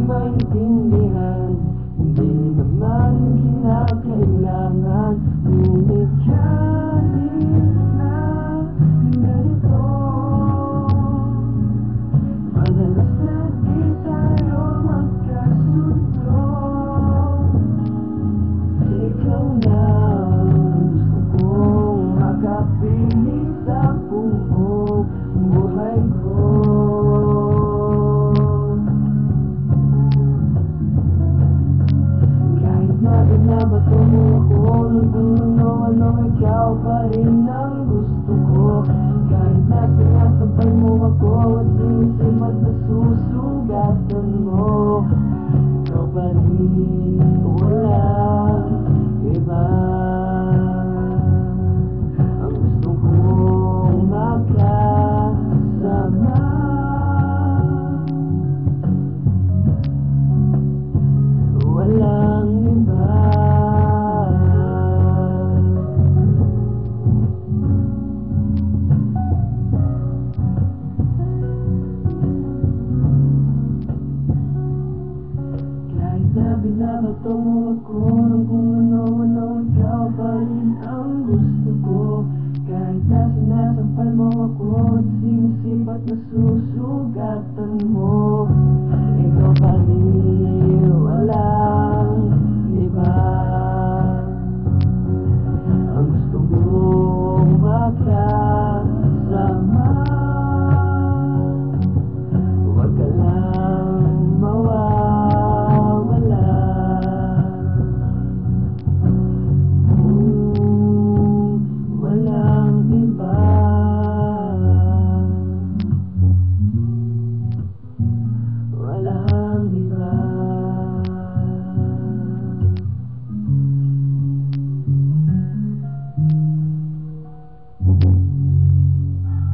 maintindihan. Hindi naman kinakailangan, ngunit kahit na ganito, madalas na di tayo magkasundo. Ikaw na gusto kong makapiling sa buong buhay ko. Kahit na binabato mo ako ng kung ano, ikaw pa rin ang gusto ko. Kahit na sinasampal mo ako at sinisip at nasusugatan mo, ikaw pa rin, walang iba. Ang gusto kong makasama, walang iba. Kahit na binabato mo ako ng kung ano-ano, ikaw pa rin ang gusto ko. Kahit na sinasampal mo ako at sinisip at nasusugatan mo, ikaw pa rin.